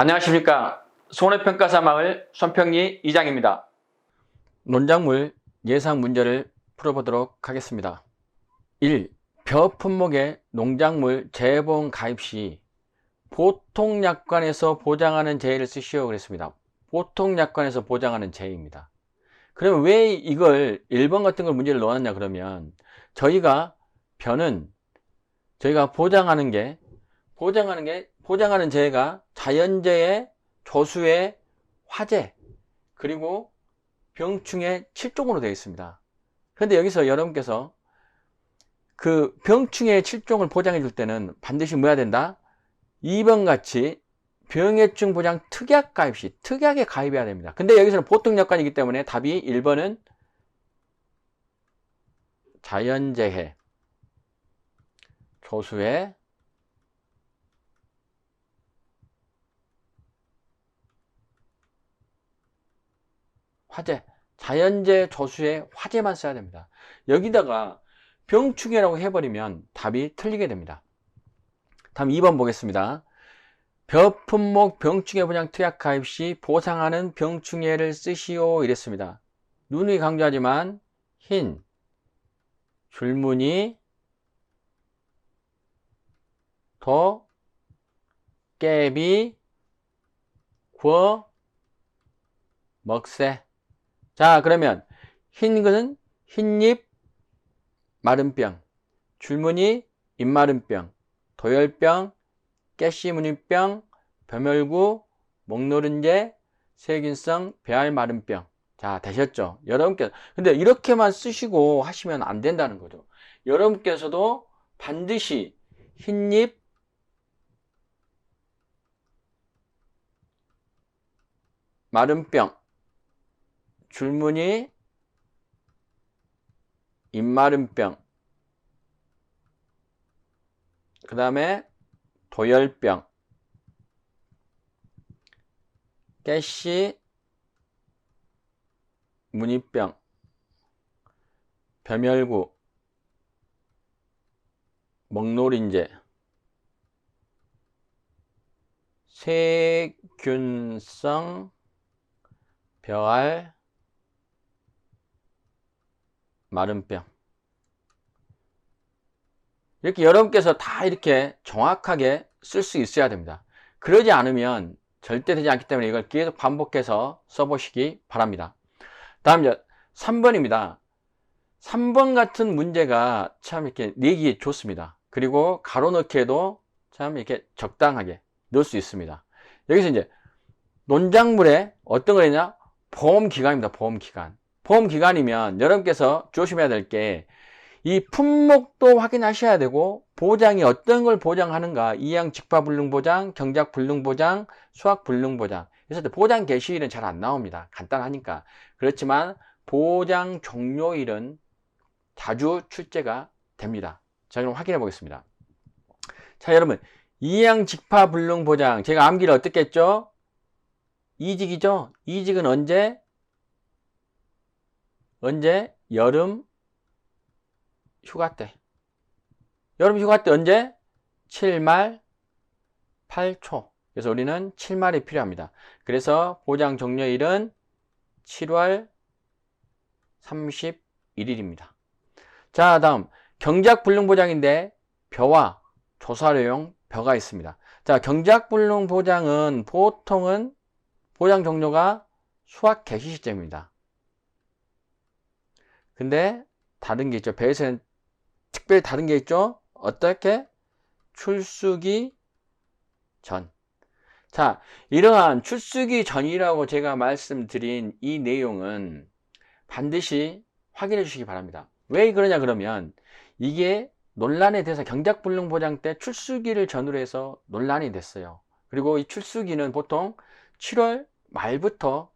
안녕하십니까. 손해평가사마을 손평리 이장입니다. 논작물 예상 문제를 풀어보도록 하겠습니다. 1. 벼 품목의 농작물 재보험 가입 시 보통약관에서 보장하는 제의를 쓰시오 그랬습니다. 보통약관에서 보장하는 제의입니다. 그러면 왜 이걸 1번 같은 걸 문제를 넣었냐 그러면 저희가 벼는 저희가 보장하는 제의가 자연재해, 조수의, 화재, 그리고 병충해 7종으로 되어 있습니다. 그런데 여기서 여러분께서 그 병충해 7종을 보장해 줄 때는 반드시 뭐 해야 된다? 2번 같이 병해충 보장 특약 가입 시 특약에 가입해야 됩니다. 근데 여기서는 보통약관이기 때문에 답이 1번은 자연재해, 조수의, 화재, 자연재해, 조수의 화재만 써야 됩니다. 여기다가 병충해라고 해버리면 답이 틀리게 됩니다. 다음 2번 보겠습니다. 벼 품목 병충해 보장 특약 가입 시 보상하는 병충해를 쓰시오 이랬습니다. 누누이 강조하지만 흰, 줄무늬, 도, 깨비, 궈, 먹새. 자, 그러면 흰 것은 흰잎 마른병, 줄무늬 잎마른병, 도열병, 가시무늬병, 벼멸구, 목노른재, 세균성 배알마른병. 자, 되셨죠? 여러분께서 근데 이렇게만 쓰시고 하시면 안 된다는 거죠. 여러분께서도 반드시 흰잎 마른병, 줄무늬 잎마른병, 그 다음에 도열병, 가시 무늬병, 벼멸구, 목노린재, 세균성 벼알 마른병. 이렇게 여러분께서 다 이렇게 정확하게 쓸 수 있어야 됩니다. 그러지 않으면 절대 되지 않기 때문에 이걸 계속 반복해서 써보시기 바랍니다. 다음 이제 3번입니다. 3번 같은 문제가 참 이렇게 내기 좋습니다. 그리고 가로 넣기에도 참 이렇게 적당하게 넣을 수 있습니다. 여기서 이제 논작물에 어떤 거냐? 보험기간입니다. 보험기간. 보험기간이면 여러분께서 조심해야 될 게 이 품목도 확인하셔야 되고 보장이 어떤 걸 보장하는가, 이양 직파불능보장, 경작불능보장, 수확불능보장. 그래서 보장 개시일은 잘 안 나옵니다. 간단하니까. 그렇지만 보장 종료일은 자주 출제가 됩니다. 자, 그럼 확인해 보겠습니다. 자, 여러분, 이양 직파불능보장, 제가 암기를 어떻게 했죠? 이직이죠? 이직은 언제? 여름 휴가 때. 여름 휴가 때 언제? 7말 8초. 그래서 우리는 7말이 필요합니다. 그래서 보장 종료일은 7월 31일입니다. 자, 다음 경작불능보장인데 벼와 조사료용 벼가 있습니다. 자, 경작불능보장은 보통은 보장 종료가 수확 개시 시점입니다. 근데 다른 게 있죠. 벼에서는 특별히 다른 게 있죠. 어떻게? 출수기 전. 자, 이러한 출수기 전이라고 제가 말씀드린 이 내용은 반드시 확인해 주시기 바랍니다. 왜 그러냐 그러면 이게 논란에 대해서 경작불능보장 때 출수기를 전후로 해서 논란이 됐어요. 그리고 이 출수기는 보통 7월 말부터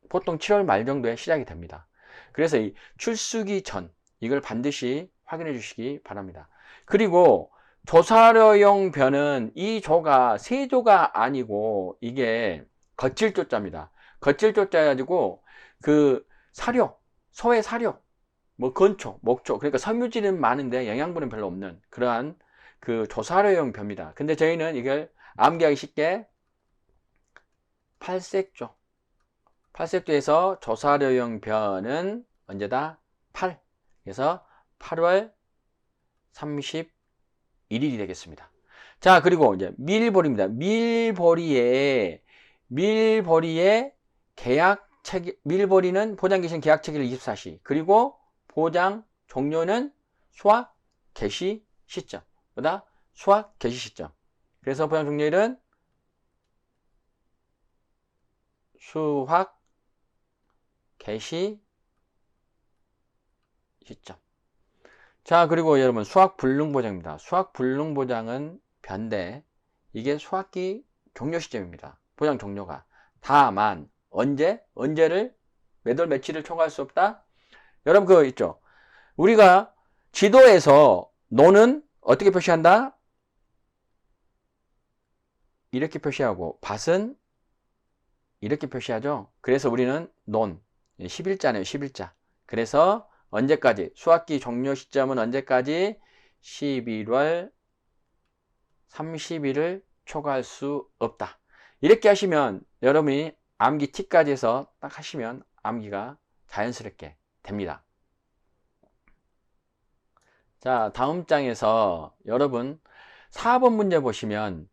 보통 7월 말 정도에 시작이 됩니다. 그래서 이 출수기 전, 이걸 반드시 확인해 주시기 바랍니다. 그리고 조사료용 벼는 이 조가 세조가 아니고 이게 거칠조자입니다. 거칠조자 해가지고 그 사료, 소의 사료, 뭐 건초, 목초, 그러니까 섬유질은 많은데 영양분은 별로 없는 그러한 그 조사료용 벼입니다. 근데 저희는 이걸 암기하기 쉽게 팔색조. 팔색조에서 조사료용 변은 언제다? 8. 그래서 8월 31일이 되겠습니다. 자, 그리고 이제 밀보리입니다. 밀보리의 계약 체결, 밀보리는 포장 개시 계약 체결 24시. 그리고 포장 종료는 수확 개시 시점. 보다 수확 개시 시점. 그래서 포장 종료일은 수확 개시 시점. 자, 그리고 여러분 수확 불능 보장입니다. 수확 불능 보장은 변대. 이게 수확기 종료 시점입니다. 보장 종료가. 다만 언제를 몇 월 며칠을 초과할 수 없다? 여러분 그거 있죠? 우리가 지도에서 논은 어떻게 표시한다? 이렇게 표시하고 밭은 이렇게 표시하죠. 그래서 우리는 논 10일자네요. 10일자. 그래서 언제까지? 수확기 종료 시점은 언제까지? 11월 30일을 초과할 수 없다. 이렇게 하시면 여러분이 암기 T까지 해서 딱 하시면 암기가 자연스럽게 됩니다. 자, 다음 장에서 여러분 4번 문제 보시면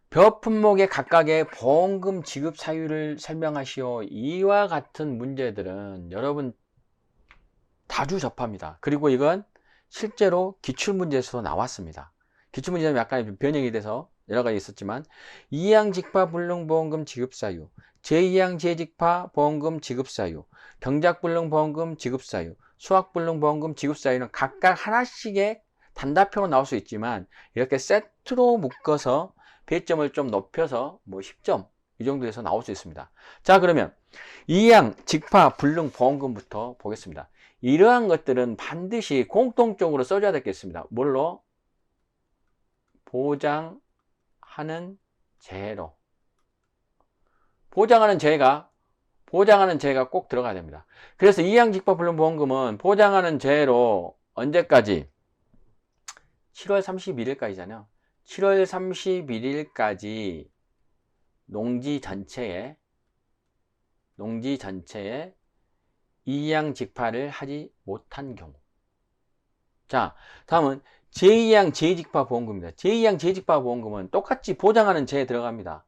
벼 품목의 각각의 보험금 지급 사유를 설명하시오. 이와 같은 문제들은 여러분 자주 접합니다. 그리고 이건 실제로 기출문제에서도 나왔습니다. 기출문제는 약간 변형이 돼서 여러 가지 있었지만 2항 직파 불능보험금 지급사유, 제2항 재직파 보험금 지급사유, 경작불능보험금 지급사유, 수확불능보험금 지급사유는 각각 하나씩의 단답형으로 나올 수 있지만 이렇게 세트로 묶어서 배점을 좀 높여서 뭐 10점 이 정도에서 나올 수 있습니다. 자, 그러면 2항 직파 불능보험금부터 보겠습니다. 이러한 것들은 반드시 공통적으로 써줘야 되겠습니다. 뭘로? 보장하는 재로. 보장하는 재가 꼭 들어가야 됩니다. 그래서 2항 직파 불능보험금은 보장하는 재로 언제까지? 7월 31일까지잖아요. 7월 31일까지 농지 전체에 2항 직파를 하지 못한 경우. 자, 다음은 제2항 재직파 보험금입니다. 제2항 재직파 보험금은 똑같이 보장하는 재에 들어갑니다.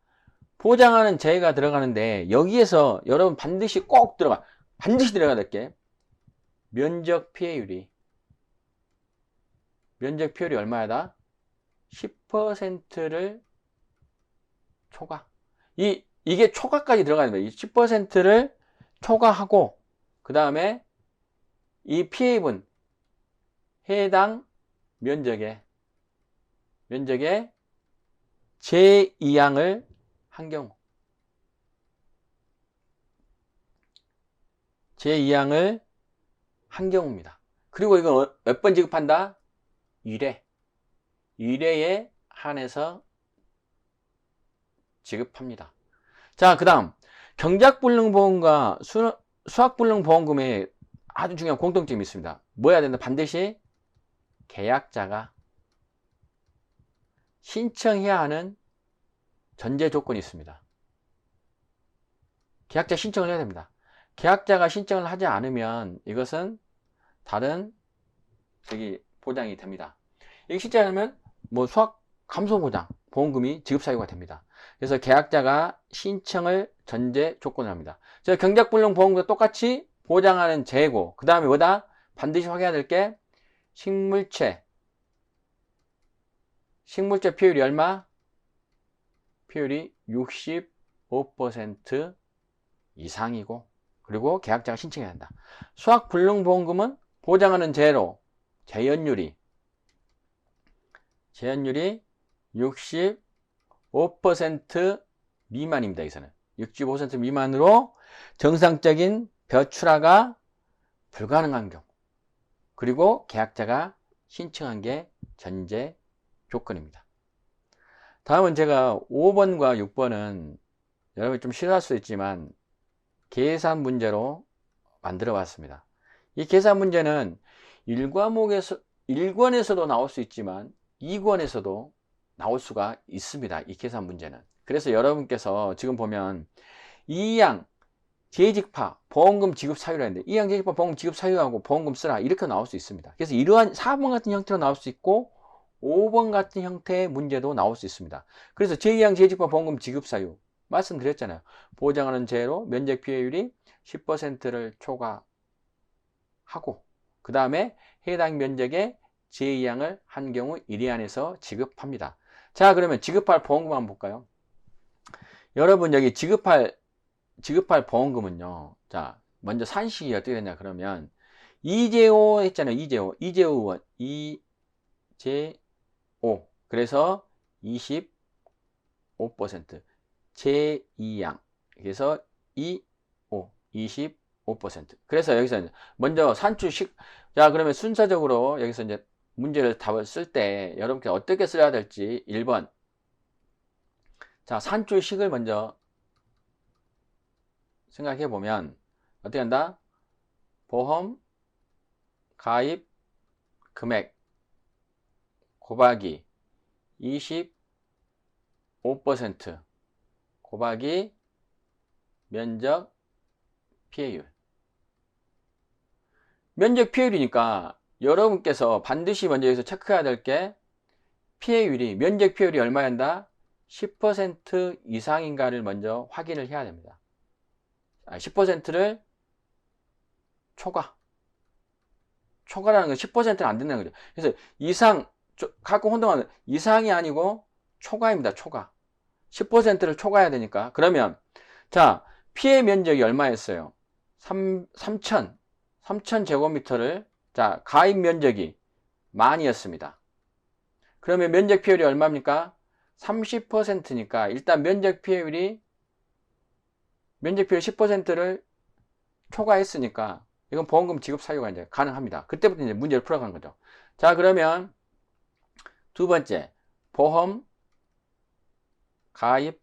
보장하는 재가 들어가는데 여기에서 여러분 반드시 들어가야 될 게 면적 피해율이 얼마야다? 10%를 초과. 이게 초과까지 들어가야 됩니다. 이 10%를 초과하고 그 다음에 이 피해입은 해당 면적의 제2항을 한 경우, 제2항을 한 경우입니다. 그리고 이거 몇 번 지급한다? 1회에 한해서 지급합니다. 자, 그 다음 경작불능보험과 수확불능보험금에 아주 중요한 공통점이 있습니다. 뭐 해야 된다? 반드시 계약자가 신청해야 하는 전제 조건이 있습니다. 계약자 신청을 해야 됩니다. 계약자가 신청을 하지 않으면 이것은 다른 보장이 됩니다. 이게 신청하면 뭐 수확 감소 보장 보험금이 지급 사유가 됩니다. 그래서 계약자가 신청을 전제 조건을 합니다. 저 경작불능 보험금과 똑같이 보장하는 재고, 그 다음에 뭐다? 반드시 확인해야 될 게 식물체 피해율이 얼마? 피해율이 65% 이상이고, 그리고 계약자가 신청해야 한다. 수확불능보험금은 보장하는 재로 재현율이 65% 미만입니다. 여기서는 65% 미만으로 정상적인 벼출하가 불가능한 경우, 그리고 계약자가 신청한 게 전제 조건입니다. 다음은 제가 5번과 6번은 여러분이 좀 싫어할 수 있지만 계산 문제로 만들어 봤습니다. 이 계산 문제는 1권에서도 나올 수 있지만 2권에서도 나올 수가 있습니다. 이 계산 문제는. 그래서 여러분께서 지금 보면 이양 재직파 보험금 지급 사유라 했는데 이양 재직파 보험금 지급 사유하고 보험금 쓰라 이렇게 나올 수 있습니다. 그래서 이러한 4번 같은 형태로 나올 수 있고 5번 같은 형태의 문제도 나올 수 있습니다. 그래서 제2양 재직파 보험금 지급 사유 말씀드렸잖아요. 보장하는 재로 면적 피해율이 10%를 초과하고 그 다음에 해당 면적의 제2양을 한 경우 1회 안에서 지급합니다. 자, 그러면 지급할 보험금 한번 볼까요? 여러분 여기 지급할 보험금은요. 자, 먼저 산식이 어떻게 되냐 그러면 이재호 했잖아요. 이재호 의원 이재호 그래서 25% 제2양 그래서 25% 그래서 여기서 먼저 산출식 자 그러면 순서적으로 여기서 이제 문제를 답을 쓸 때 여러분께 어떻게 써야 될지 1번 자 산출식을 먼저 생각해 보면 어떻게 한다? 보험 가입 금액 곱하기 25% 곱하기 면적 피해율. 면적 피해율이니까 여러분께서 반드시 먼저 여기서 체크해야 될 게 피해율이 면적 피해율이 얼마인다? 10% 이상인가를 먼저 확인을 해야 됩니다. 10%를 초과라는 건 10%는 안 된다는 거죠. 그래서 이상 가끔 혼동하는 이상이 아니고 초과입니다. 초과 10%를 초과해야 되니까 그러면 자 피해 면적이 얼마였어요? 3,000 제곱미터를 자 가입 면적이 만이었습니다. 그러면 면적 피해율이 얼마입니까? 30%니까 일단 면적 피해율 10%를 초과했으니까 이건 보험금 지급 사유가 이제 가능합니다. 그때부터 이제 문제를 풀어가는 거죠. 자, 그러면 두 번째 보험 가입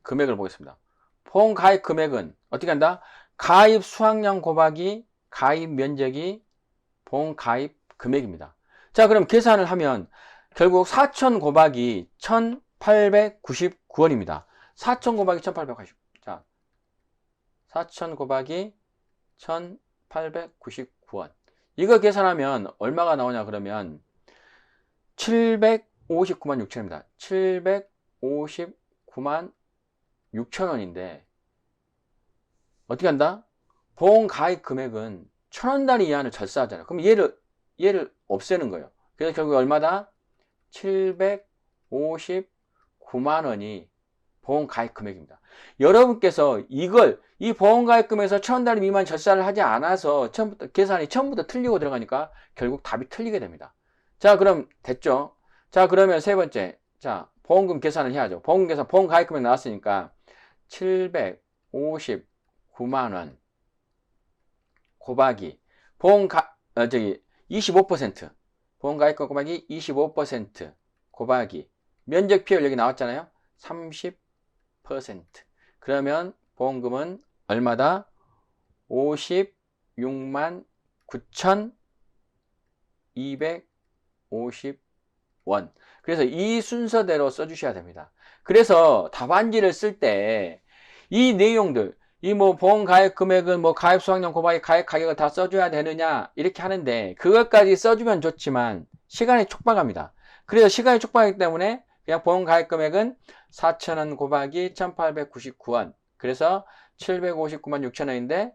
금액을 보겠습니다. 보험 가입 금액은 어떻게 한다? 가입 수확량 곱하기 가입 면적이 보험 가입 금액입니다. 자, 그럼 계산을 하면 결국 4,000 곱하기 1,899원입니다. 4,000 곱하기 1,890. 자, 4,000 곱하기 1,899원. 이거 계산하면 얼마가 나오냐 그러면 759만 6천원입니다. 759만 6천원인데 어떻게 한다? 보험 가입 금액은 1,000원단위 이하는 절사하잖아요. 그럼 얘를 없애는 거예요. 그래서 결국 얼마다? 759만 원이 보험 가입 금액입니다. 여러분께서 이 보험 가입 금액에서 1,000원단위 미만 절사를 하지 않아서 계산이 처음부터 틀리고 들어가니까 결국 답이 틀리게 됩니다. 자, 그럼 됐죠? 자, 그러면 세 번째. 자, 보험금 계산을 해야죠. 보험 가입 금액 나왔으니까 759만 원 곱하기 25% 보험 가입 금액 곱하기 25% 곱하기 면적 피해율 여기 나왔잖아요. 30% 그러면 보험금은 얼마다? 56만 9,250원. 그래서 이 순서대로 써주셔야 됩니다. 그래서 답안지를 쓸 때 이 내용들, 이 뭐 보험 가입 금액은 뭐 가입 수확량 곱하기 가입 가격을 다 써줘야 되느냐 이렇게 하는데 그것까지 써주면 좋지만 시간이 촉박합니다. 그래서 시간이 촉박하기 때문에 그냥 보험 가입 금액은 4,000원 곱하기 1,899원. 그래서 759만 6천원인데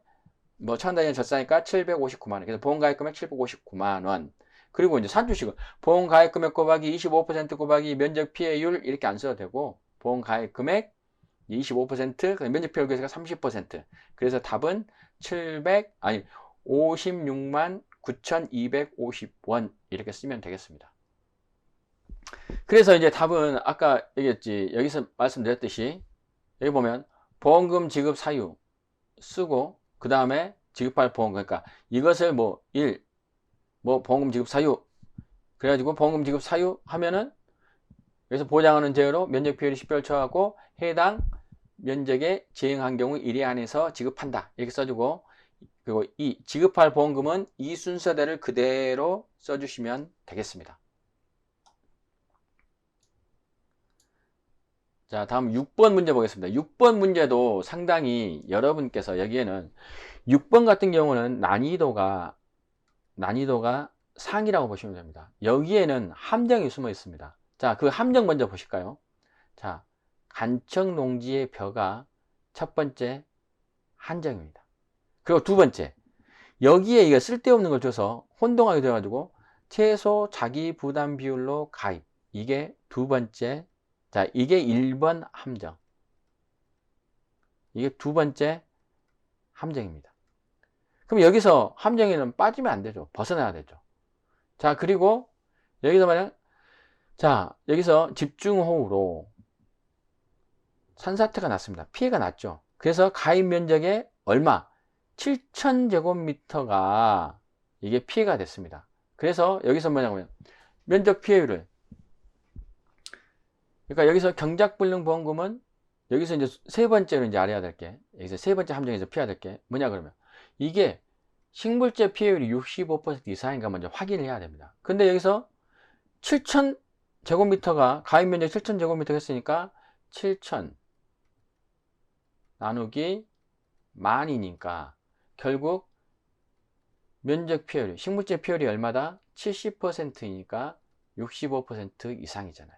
뭐 1,000원단위 졌으니까 759만 원. 그래서 보험 가입 금액 759만 원. 그리고 이제 산출식은 보험 가입 금액 곱하기 25% 곱하기 면적 피해율 이렇게 안 써도 되고 보험 가입 금액 25% 면적 피해율 계수가 30%. 그래서 답은 56만 9,250원 이렇게 쓰면 되겠습니다. 그래서 이제 답은 아까 얘기했지 여기서 말씀드렸듯이 여기 보면 보험금 지급 사유 쓰고 그 다음에 지급할 보험금 그러니까 이것을 뭐 보험금 지급 사유 그래가지고 보험금 지급 사유 하면은 여기서 보장하는 제어로 면적 피해율이 10배를 쳐갖고 해당 면적에 제행한 경우 1회 안에서 지급한다 이렇게 써주고 그리고 이 지급할 보험금은 이 순서대를 그대로 써주시면 되겠습니다. 자, 다음 6번 문제 보겠습니다. 6번 문제도 상당히 여러분께서 여기에는 6번 같은 경우는 난이도가 상이라고 보시면 됩니다. 여기에는 함정이 숨어 있습니다. 자, 그 함정 먼저 보실까요? 자, 간척 농지의 벼가 첫 번째 함정입니다. 그리고 두 번째, 여기에 이게 쓸데없는 걸 줘서 혼동하게 돼가지고 최소 자기 부담 비율로 가입. 이게 두 번째. 자, 이게 1번 함정. 이게 두 번째 함정입니다. 그럼 여기서 함정에는 빠지면 안 되죠. 벗어나야 되죠. 자, 그리고 여기서 만약, 자, 여기서 집중호우로 산사태가 났습니다. 피해가 났죠. 그래서 가입 면적의 얼마? 7,000제곱미터가 이게 피해가 됐습니다. 그래서 여기서 뭐냐면 면적 피해율을, 그러니까 여기서 경작불능보험금은 여기서 이제 세 번째로 이제 알아야 될 게, 여기서 세 번째 함정에서 피해야 될 게 뭐냐 그러면 이게 식물제 피해율이 65% 이상인가 먼저 확인을 해야 됩니다. 근데 여기서 7,000제곱미터가 가입 면적 7,000제곱미터 했으니까 7,000 나누기 만이니까 결국 면적 피해율, 식물제 피해율이 얼마다? 70%이니까 65% 이상이잖아요.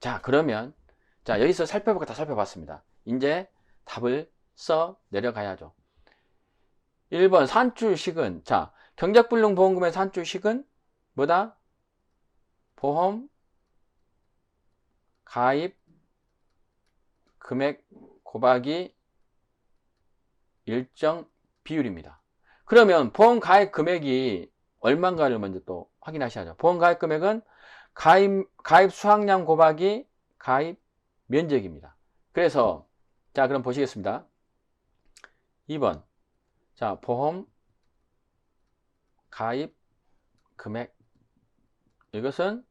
자, 그러면 자, 여기서 살펴볼 거 다 살펴봤습니다. 이제 답을 써 내려가야죠. 1번 산출식은, 자, 경작불능보험금의 산출식은 뭐다? 보험 가입 금액 곱하기 일정 비율입니다. 그러면 보험 가입 금액이 얼마인가를 먼저 또 확인하셔야죠. 보험 가입 금액은 가입 수확량 곱하기 가입 면적입니다. 그래서 자, 그럼 보시겠습니다. 2번. 자, 보험 가입 금액, 이것은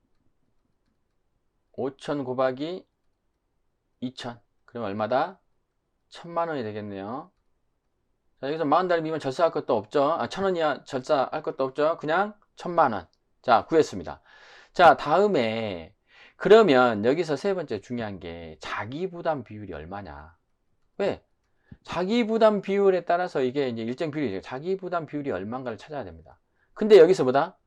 5,000 곱하기 2,000, 그럼 얼마다? 1,000만원이 되겠네요. 자, 여기서 40달 미만 절사할 것도 없죠. 1,000원 이하 절사할 것도 없죠. 그냥 1,000만원. 자, 구했습니다. 자, 다음에 그러면 여기서 세 번째 중요한 게 자기부담 비율이 얼마냐. 왜? 자기부담 비율에 따라서 이게 이제 일정 비율이죠. 자기부담 비율이 얼마인가를 찾아야 됩니다. 근데 여기서 보다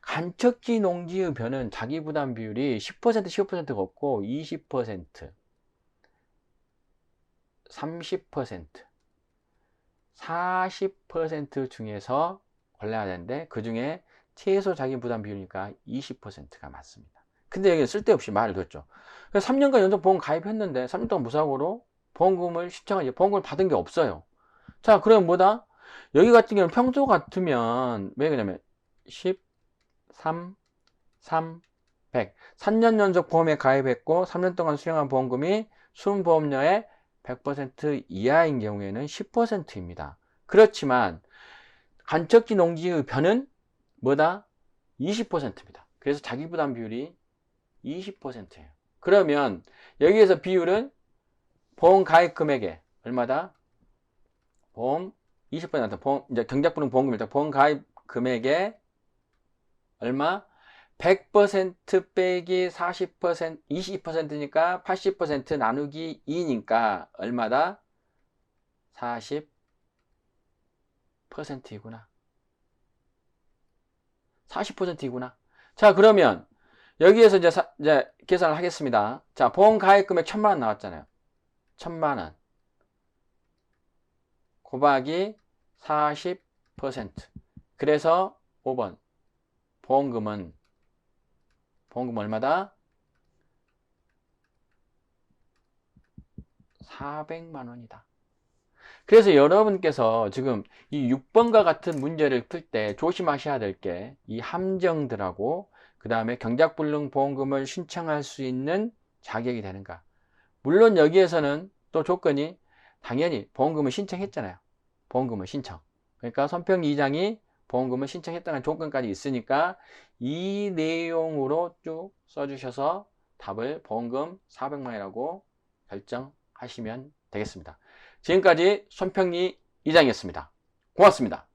간척지 농지의 벼는 자기부담 비율이 10%, 15%가 없고 20%, 30%, 40% 중에서 골라야 되는데 그 중에 최소 자기부담 비율이니까 20%가 맞습니다. 근데 여기 쓸데없이 말을 뒀죠. 3년간 연속 보험 가입했는데 3년 동안 무사고로 보험금을 신청하지 보험금을 받은 게 없어요. 자, 그럼 뭐다? 여기 같은 경우는 평소 같으면 왜 그러냐면 10, 3, 3, 100 3년 연속 보험에 가입했고 3년 동안 수령한 보험금이 순보험료의 100% 이하인 경우에는 10%입니다. 그렇지만 간척지 농지의 벼는 뭐다? 20%입니다. 그래서 자기부담 비율이 20%예요. 그러면 여기에서 비율은 보험 가입 금액에 얼마다? 보험 20%, 보험, 이제 경작불능 보험금입니다. 보험 가입 금액에 얼마? 100% 빼기 40%, 20%니까 80% 나누기 2니까 얼마다? 40%이구나. 40%이구나. 자, 그러면 여기에서 이제 계산을 하겠습니다. 자, 보험 가입 금액 1,000만원 나왔잖아요. 1,000만원 곱하기 40%. 그래서 5번 보험금 얼마다? 400만원이다. 그래서 여러분께서 지금 이 6번과 같은 문제를 풀 때 조심하셔야 될 게 이 함정들하고 그 다음에 경작불능 보험금을 신청할 수 있는 자격이 되는가. 물론 여기에서는 또 조건이 당연히 보험금을 신청했잖아요. 보험금을 신청. 그러니까 손평리 이장이 보험금을 신청했다는 조건까지 있으니까 이 내용으로 쭉 써주셔서 답을 보험금 400만원이라고 결정하시면 되겠습니다. 지금까지 손평리 이장이었습니다. 고맙습니다.